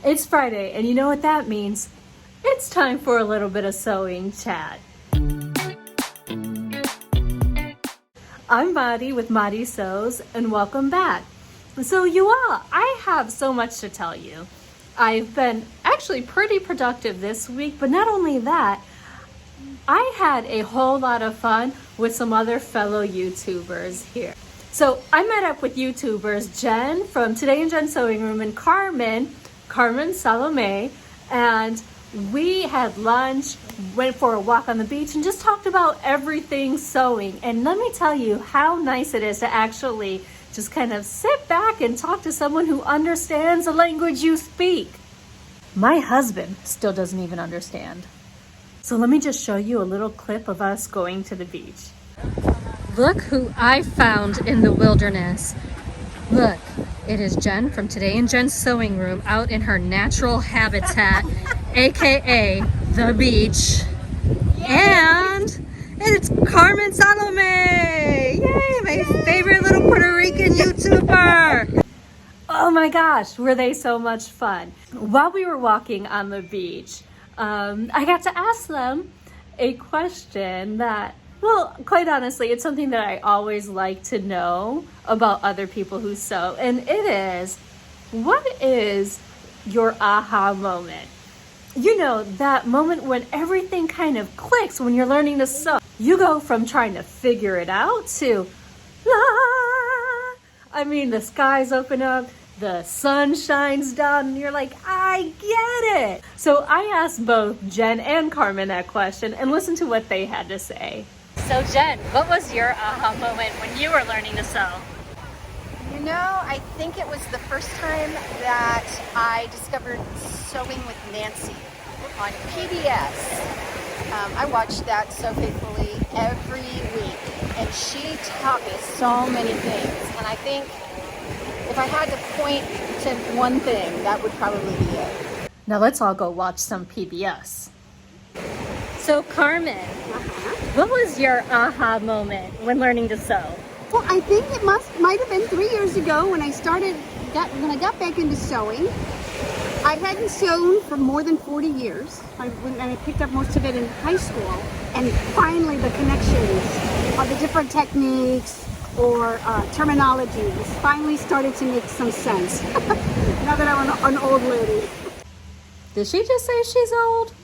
It's Friday, and you know what that means? It's time for a little bit of sewing chat. I'm Maddie with Maddie Sews, and welcome back. So you all, I have so much to tell you. I've been actually pretty productive this week, but not only that, I had a whole lot of fun with some other fellow YouTubers here. So I met up with YouTubers Jen from Today in Jen's Sewing Room and Carmen Salome, and we had lunch, went for a walk on the beach, and just talked about everything sewing. And let me tell you how nice it is to actually just kind of sit back and talk to someone who understands the language you speak. My husband still doesn't even understand. So let me just show you a little clip of us going to the beach. Look who I found in the wilderness. Look, it is Jen from Today in Jen's Sewing Room out in her natural habitat, AKA the beach. And it's Carmen Salome! Yay, my favorite little Puerto Rican YouTuber! Oh my gosh, were they so much fun. While we were walking on the beach, I got to ask them a question that, well, quite honestly, it's something that I always like to know about other people who sew. And it is, what is your aha moment? You know, that moment when everything kind of clicks when you're learning to sew. You go from trying to figure it out to, I mean, the skies open up, the sun shines down, and you're like, I get it. So I asked both Jen and Carmen that question and listen to what they had to say. So Jen, what was your aha moment when you were learning to sew? You know, I think it was the first time that I discovered Sewing with Nancy on PBS. I watched that so faithfully every week, and she taught me so many things. And I think if I had to point to one thing, that would probably be it. Now let's all go watch some PBS. So Carmen, what was your aha moment when learning to sew? Well, I think it might have been 3 years ago when I got back into sewing. I hadn't sewn for more than 40 years. I picked up most of it in high school, and finally the connections of the different techniques or terminologies finally started to make some sense. Now that I'm an old lady. Did she just say she's old?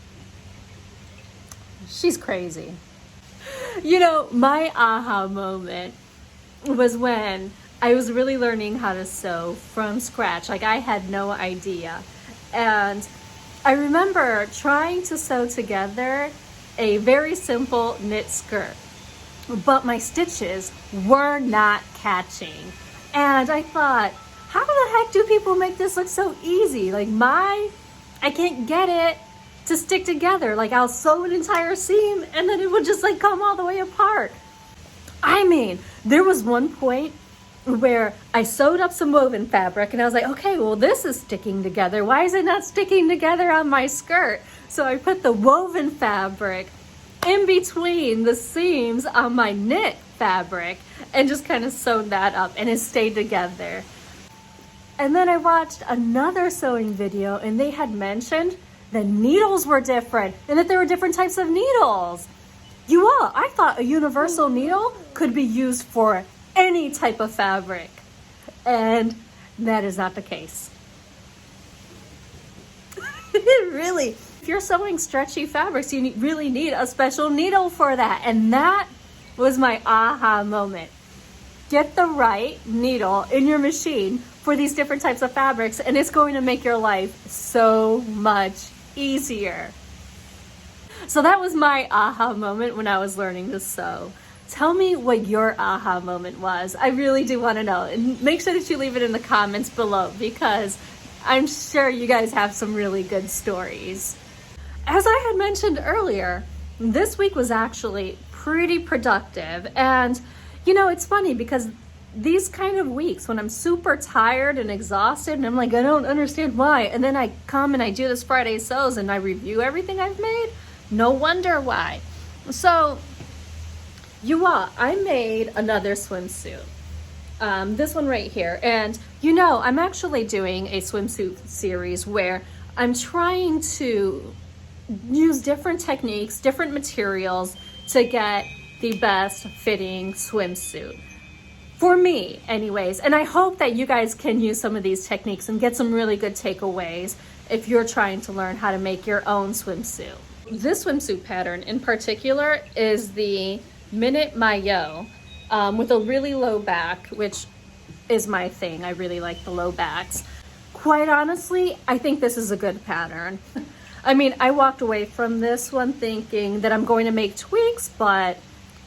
She's crazy. You know, my aha moment was when I was really learning how to sew from scratch. Like, I had no idea. And I remember trying to sew together a very simple knit skirt, but my stitches were not catching. And I thought, how the heck do people make this look so easy? Like, I can't get it to stick together. Like, I'll sew an entire seam and then it would just like come all the way apart. I mean, there was one point where I sewed up some woven fabric and I was like, okay, well, this is sticking together. Why is it not sticking together on my skirt? So I put the woven fabric in between the seams on my knit fabric and just kind of sewed that up, and it stayed together. And then I watched another sewing video and they had mentioned the needles were different and that there were different types of needles. You all, I thought a universal needle could be used for any type of fabric, and that is not the case. Really, if you're sewing stretchy fabrics, you really need a special needle for that, and that was my aha moment. Get the right needle in your machine for these different types of fabrics, and it's going to make your life so much easier. So that was my aha moment when I was learning to sew. Tell me what your aha moment was. I really do want to know. And make sure that you leave it in the comments below, because I'm sure you guys have some really good stories. As I had mentioned earlier, this week was actually pretty productive. And you know, it's funny because these kind of weeks when I'm super tired and exhausted and I'm like, I don't understand why. And then I come and I do this Friday Sews and I review everything I've made. No wonder why. So you all, I made another swimsuit. This one right here. And you know, I'm actually doing a swimsuit series where I'm trying to use different techniques, different materials to get the best fitting swimsuit. For me, anyways. And I hope that you guys can use some of these techniques and get some really good takeaways if you're trying to learn how to make your own swimsuit. This swimsuit pattern in particular is the Minute Maillot with a really low back, which is my thing. I really like the low backs. Quite honestly, I think this is a good pattern. I mean, I walked away from this one thinking that I'm going to make tweaks, but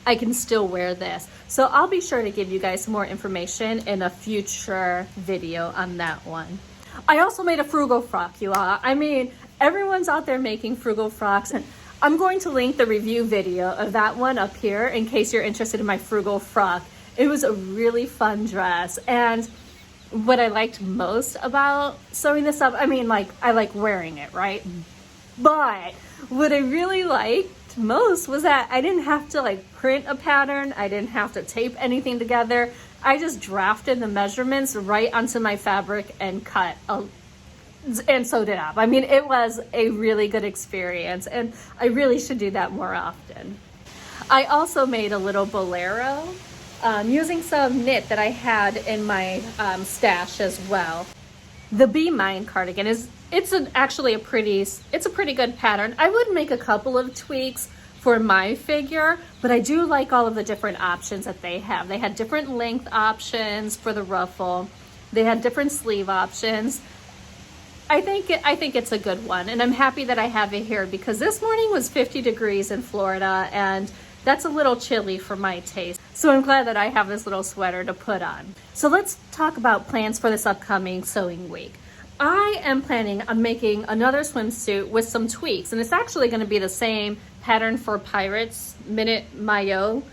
I can still wear this. So I'll be sure to give you guys more information in a future video on that one. I also made a frugal frock, you all. I mean, everyone's out there making frugal frocks, and I'm going to link the review video of that one up here in case you're interested in my frugal frock. It was a really fun dress, and what I liked most about sewing this up, I mean, like, I like wearing it, right? But what I really liked most was that I didn't have to like print a pattern. I didn't have to tape anything together. I just drafted the measurements right onto my fabric and cut and sewed it up. I mean, it was a really good experience, and I really should do that more often. I also made a little bolero using some knit that I had in my stash as well. The Be Mine cardigan actually a pretty good pattern. I would make a couple of tweaks for my figure, but I do like all of the different options that they have. They had different length options for the ruffle. They had different sleeve options. I think it's a good one, and I'm happy that I have it here because this morning was 50 degrees in Florida, and that's a little chilly for my taste. So I'm glad that I have this little sweater to put on. So let's talk about plans for this upcoming sewing week. I am planning on making another swimsuit with some tweaks, and it's actually going to be the same pattern for Pirates Minute Maillot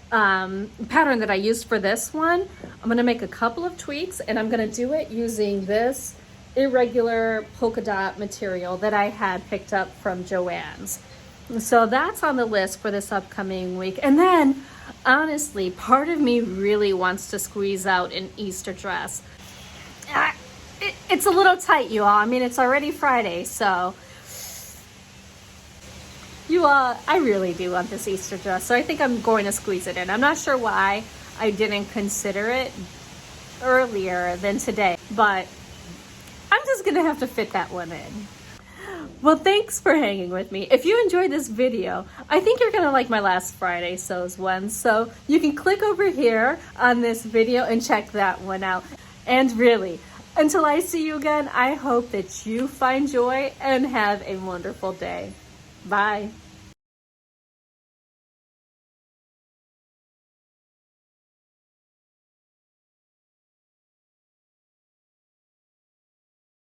pattern that I used for this one. I'm going to make a couple of tweaks, and I'm going to do it using this irregular polka dot material that I had picked up from Joann's. So that's on the list for this upcoming week. And then, honestly, part of me really wants to squeeze out an Easter dress. It's a little tight, you all. I mean, it's already Friday, so you all, I really do want this Easter dress. So I think I'm going to squeeze it in. I'm not sure why I didn't consider it earlier than today, but I'm just going to have to fit that one in. Well, thanks for hanging with me. If you enjoyed this video, I think you're going to like my last Friday Sews one. So you can click over here on this video and check that one out. And really, until I see you again, I hope that you find joy and have a wonderful day. Bye.